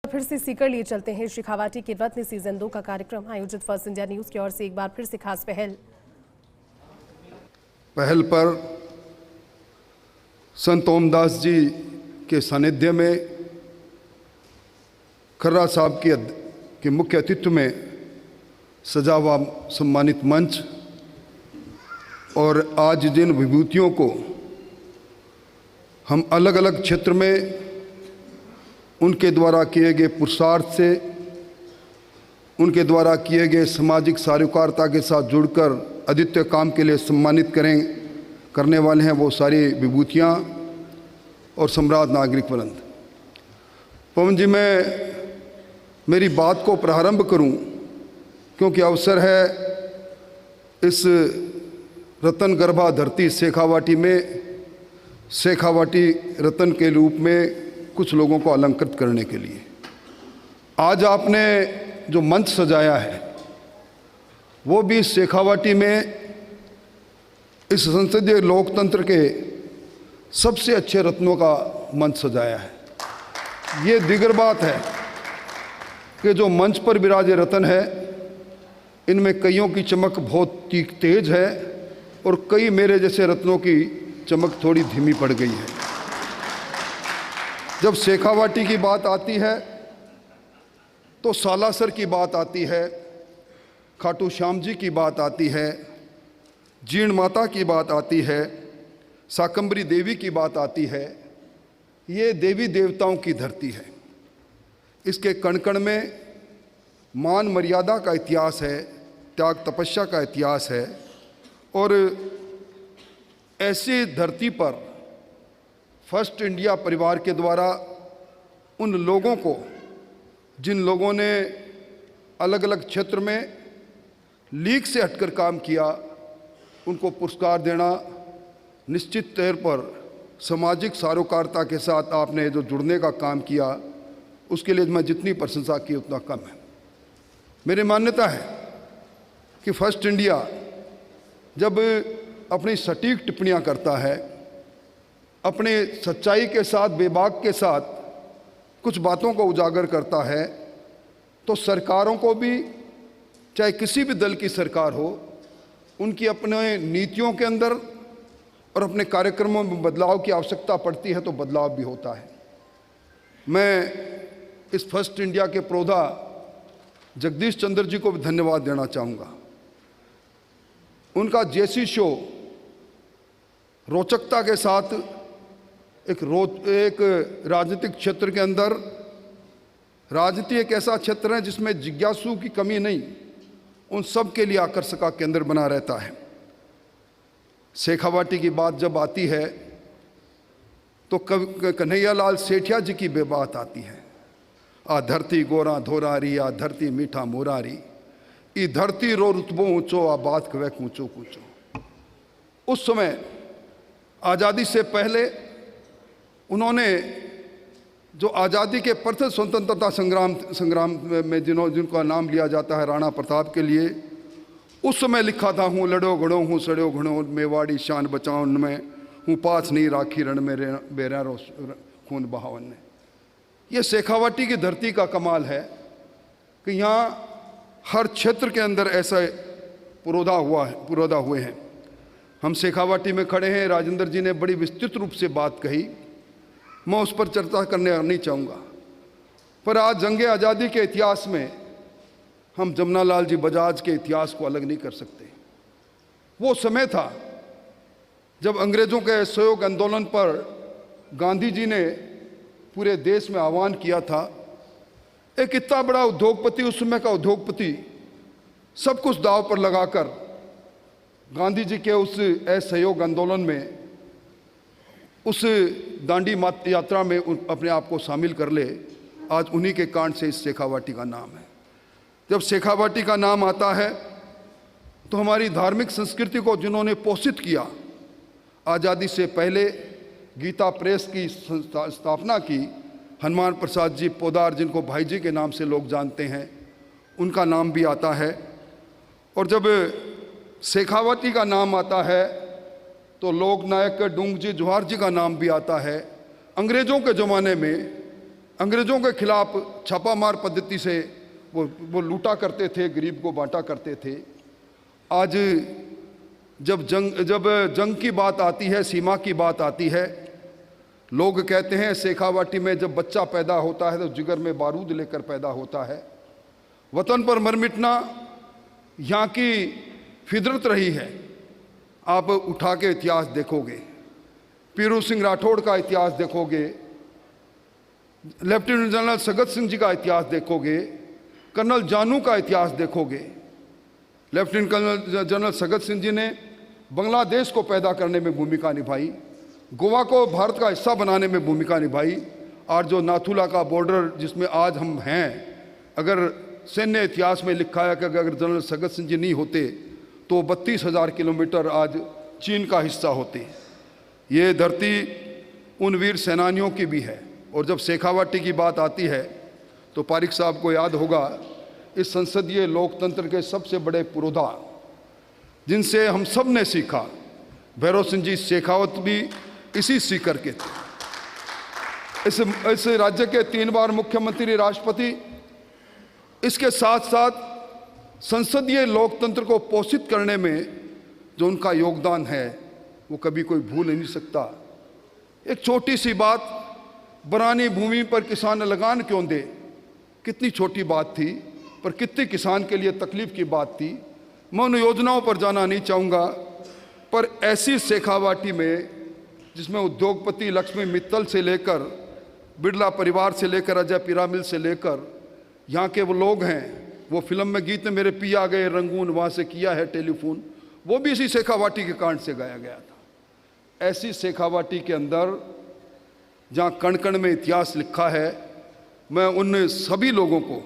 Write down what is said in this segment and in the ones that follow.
फिर से सीकर लिए चलते हैं। शेखावाटी के रत्न सीजन 2 का कार्यक्रम आयोजित फर्स्ट इंडिया न्यूज की ओर से एक बार फिर से खास पहल पर संत ओमदास जी के सानिध्य में खर्रा साहब के मुख्य अतिथि में सजा हुआ सम्मानित मंच और आज जिन विभूतियों को हम अलग अलग क्षेत्र में उनके द्वारा किए गए पुरुषार्थ से, उनके द्वारा किए गए सामाजिक सारोकारिता के साथ जुड़कर अद्वितीय काम के लिए सम्मानित करने वाले हैं, वो सारी विभूतियाँ और सम्राट नागरिक वृंद। पवन जी, मैं मेरी बात को प्रारंभ करूं क्योंकि अवसर है इस रतन गर्भा धरती शेखावाटी में शेखावाटी रतन के रूप में कुछ लोगों को अलंकृत करने के लिए आज आपने जो मंच सजाया है वो भी शेखावाटी में इस संसदीय लोकतंत्र के सबसे अच्छे रत्नों का मंच सजाया है। ये दिगर बात है कि जो मंच पर विराजे रतन है इनमें कईयों की चमक बहुत तेज है और कई मेरे जैसे रत्नों की चमक थोड़ी धीमी पड़ गई है। जब शेखावाटी की बात आती है तो सालासर की बात आती है, खाटू श्याम जी की बात आती है, जीण माता की बात आती है, शाकंभरी देवी की बात आती है। ये देवी देवताओं की धरती है। इसके कण कण में मान मर्यादा का इतिहास है, त्याग तपस्या का इतिहास है और ऐसी धरती पर फर्स्ट इंडिया परिवार के द्वारा उन लोगों को, जिन लोगों ने अलग अलग क्षेत्र में लीग से हटकर काम किया, उनको पुरस्कार देना निश्चित तौर पर सामाजिक सारोकारिता के साथ आपने जो जुड़ने का काम किया उसके लिए मैं जितनी प्रशंसा की उतना कम है। मेरी मान्यता है कि फर्स्ट इंडिया जब अपनी सटीक टिप्पणियां करता है, अपने सच्चाई के साथ, बेबाक के साथ कुछ बातों को उजागर करता है, तो सरकारों को भी, चाहे किसी भी दल की सरकार हो, उनकी अपने नीतियों के अंदर और अपने कार्यक्रमों में बदलाव की आवश्यकता पड़ती है तो बदलाव भी होता है। मैं इस फर्स्ट इंडिया के प्रोधा जगदीश चंद्र जी को भी धन्यवाद देना चाहूँगा। उनका जेसी शो रोचकता के साथ एक राजनीतिक क्षेत्र के अंदर, राजनीति एक ऐसा क्षेत्र है जिसमें जिज्ञासु की कमी नहीं, उन सब के लिए आकर्षक का केंद्र बना रहता है। शेखावाटी की बात जब आती है तो कन्हैयालाल सेठिया जी की बेबात आती है। आ धरती गोरा धोरारी, आ धरती मीठा मोरारी, ई धरती रो रुतबो ऊंचो, आ बात कवे कूचो कूचो। उस समय आज़ादी से पहले उन्होंने जो आज़ादी के प्रथम स्वतंत्रता संग्राम में जिनका नाम लिया जाता है राणा प्रताप के लिए, उस समय लिखा था, हूँ लड़ो घड़ो हूँ सड़ो घड़ो, मेवाड़ी शान बचाओ में हूँ, पास नहीं राखी रण में बेरारो खून बहावन ने। ये शेखावाटी की धरती का कमाल है कि यहाँ हर क्षेत्र के अंदर ऐसा पुरोधा हुए हैं। हम शेखावाटी में खड़े हैं, राजेंद्र जी ने बड़ी विस्तृत रूप से बात कही, मैं उस पर चर्चा करने नहीं चाहूँगा। पर आज जंगे आज़ादी के इतिहास में हम जमनालाल जी बजाज के इतिहास को अलग नहीं कर सकते। वो समय था जब अंग्रेज़ों के असहयोग आंदोलन पर गांधी जी ने पूरे देश में आह्वान किया था। एक इतना बड़ा उद्योगपति, उस समय का उद्योगपति, सब कुछ दांव पर लगाकर गांधी जी के उस असहयोग आंदोलन में, उस दांडी यात्रा में अपने आप को शामिल कर ले। आज उन्हीं के कांड से इस शेखावाटी का नाम है। जब शेखावाटी का नाम आता है तो हमारी धार्मिक संस्कृति को जिन्होंने पोषित किया, आज़ादी से पहले गीता प्रेस की स्थापना की, हनुमान प्रसाद जी पोदार, जिनको भाई जी के नाम से लोग जानते हैं, उनका नाम भी आता है। और जब शेखावाटी का नाम आता है तो लोक नायक डूंग जी जोहार जी का नाम भी आता है। अंग्रेज़ों के ज़माने में अंग्रेज़ों के खिलाफ छापामार पद्धति से वो लूटा करते थे, गरीब को बांटा करते थे। आज जब जंग की बात आती है, सीमा की बात आती है, लोग कहते हैं शेखावाटी में जब बच्चा पैदा होता है तो जिगर में बारूद लेकर पैदा होता है। वतन पर मर मिटना यहाँ की फितरत रही है। आप उठा के इतिहास देखोगे, पीरू सिंह राठौड़ का इतिहास देखोगे, लेफ्टिनेंट जनरल सगत सिंह जी का इतिहास देखोगे, कर्नल जानू का इतिहास देखोगे। Lieutenant colonel general Sagat Singh ji ने बांग्लादेश को पैदा करने में भूमिका निभाई, गोवा को भारत का हिस्सा बनाने में भूमिका निभाई, और जो नाथुला का बॉर्डर जिसमें आज हम हैं, अगर सैन्य इतिहास में लिखा है कि अगर जनरल सगत सिंह जी नहीं होते तो 32,000 किलोमीटर आज चीन का हिस्सा होते। ये धरती उन वीर सेनानियों की भी है। और जब शेखावाटी की बात आती है तो पारिक साहब को याद होगा, इस संसदीय लोकतंत्र के सबसे बड़े पुरोधा जिनसे हम सब ने सीखा, भैरव सिंह जी शेखावत भी इसी सीकर के थे। इस राज्य के 3 बार मुख्यमंत्री, राष्ट्रपति, इसके साथ साथ संसदीय लोकतंत्र को पोषित करने में जो उनका योगदान है वो कभी कोई भूल नहीं सकता। एक छोटी सी बात, बरानी भूमि पर किसान लगान क्यों दे, कितनी छोटी बात थी, पर कितनी किसान के लिए तकलीफ की बात थी। मैं उन योजनाओं पर जाना नहीं चाहूँगा, पर ऐसी शेखावाटी में जिसमें उद्योगपति लक्ष्मी मित्तल से लेकर, बिरला परिवार से लेकर, अजय पिरामिल से लेकर यहाँ के वो लोग हैं, वो फिल्म में गीत में मेरे पिया गए रंगून, वहाँ से किया है टेलीफोन, वो भी इसी शेखावाटी के कांड से गाया गया था। ऐसी शेखावाटी के अंदर जहाँ कण कण में इतिहास लिखा है, मैं उन सभी लोगों को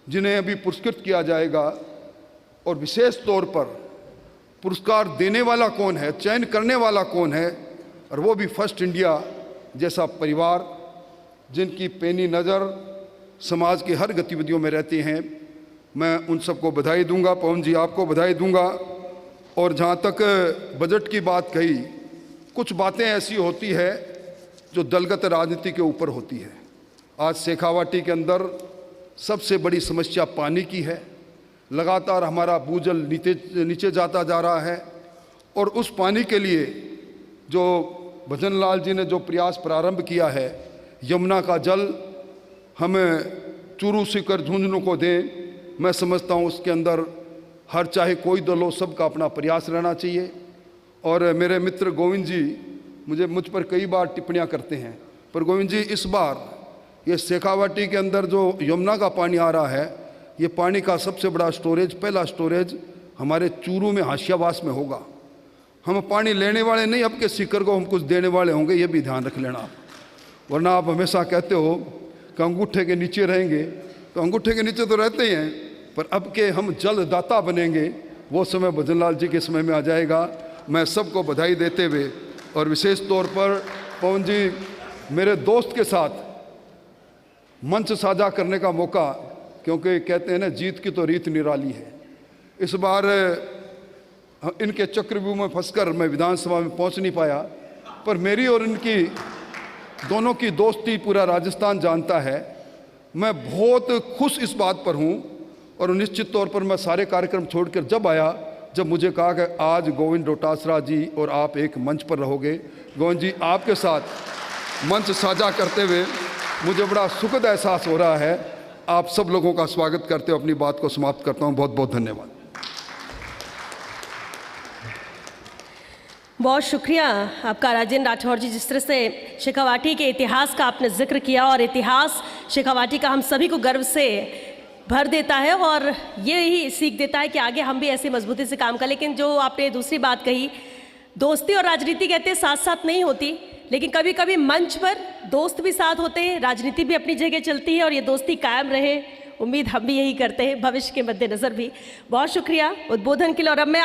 जिन्हें अभी पुरस्कृत किया जाएगा, और विशेष तौर पर पुरस्कार देने वाला कौन है, चयन करने वाला कौन है, और वो भी फर्स्ट इंडिया जैसा परिवार जिनकी पैनी नज़र समाज की हर गतिविधियों में रहती हैं, मैं उन सबको बधाई दूंगा। पवन जी, आपको बधाई दूंगा। और जहाँ तक बजट की बात कही, कुछ बातें ऐसी होती है जो दलगत राजनीति के ऊपर होती है। आज शेखावाटी के अंदर सबसे बड़ी समस्या पानी की है। लगातार हमारा भूजल नीचे जाता जा रहा है, और उस पानी के लिए जो भजन लाल जी ने जो प्रयास प्रारंभ किया है, यमुना का जल हम चूरू सीकर झुंझुनू को दें, मैं समझता हूँ उसके अंदर हर चाहे कोई दल हो, सबका अपना प्रयास रहना चाहिए। और मेरे मित्र गोविंद जी मुझ पर कई बार टिप्पणियाँ करते हैं, पर गोविंद जी इस बार ये शेखावाटी के अंदर जो यमुना का पानी आ रहा है, ये पानी का सबसे बड़ा स्टोरेज, पहला स्टोरेज हमारे चूरू में हाशियावास में होगा। हम पानी लेने वाले नहीं, अब के सीकर को हम कुछ देने वाले होंगे, ये भी ध्यान रख लेना आप। वरना आप हमेशा कहते हो कि अंगूठे के नीचे रहेंगे, तो अंगूठे के नीचे तो रहते ही हैं, पर अब के हम जलदाता बनेंगे, वो समय भजनलाल जी के समय में आ जाएगा। मैं सबको बधाई देते हुए, और विशेष तौर पर पवन जी, मेरे दोस्त के साथ मंच साझा करने का मौका, क्योंकि कहते हैं ना, जीत की तो रीत निराली है। इस बार इनके चक्रव्यूह में फंसकर मैं विधानसभा में पहुंच नहीं पाया, पर मेरी और इनकी दोनों की दोस्ती पूरा राजस्थान जानता है। मैं बहुत खुश इस बात पर हूं, और निश्चित तौर पर मैं सारे कार्यक्रम छोड़कर जब आया, जब मुझे कहा कि आज गोविंद डोटासरा जी और आप एक मंच पर रहोगे, गोविंद जी आपके साथ मंच साझा करते हुए मुझे बड़ा सुखद एहसास हो रहा है। आप सब लोगों का स्वागत करते हुए अपनी बात को समाप्त करता हूं। बहुत बहुत धन्यवाद। बहुत शुक्रिया आपका राजेंद्र राठौर जी, जिस तरह से शेखावाटी के इतिहास का आपने जिक्र किया, और इतिहास शेखावाटी का हम सभी को गर्व से भर देता है, और ये ही सीख देता है कि आगे हम भी ऐसे मजबूती से काम करें। लेकिन जो आपने दूसरी बात कही, दोस्ती और राजनीति कहते हैं साथ साथ नहीं होती, लेकिन कभी कभी मंच पर दोस्त भी साथ होते हैं, राजनीति भी अपनी जगह चलती है, और ये दोस्ती कायम रहे, उम्मीद हम भी यही करते हैं, भविष्य के मद्देनज़र भी। बहुत शुक्रिया उद्बोधन के लिए। और अब मैं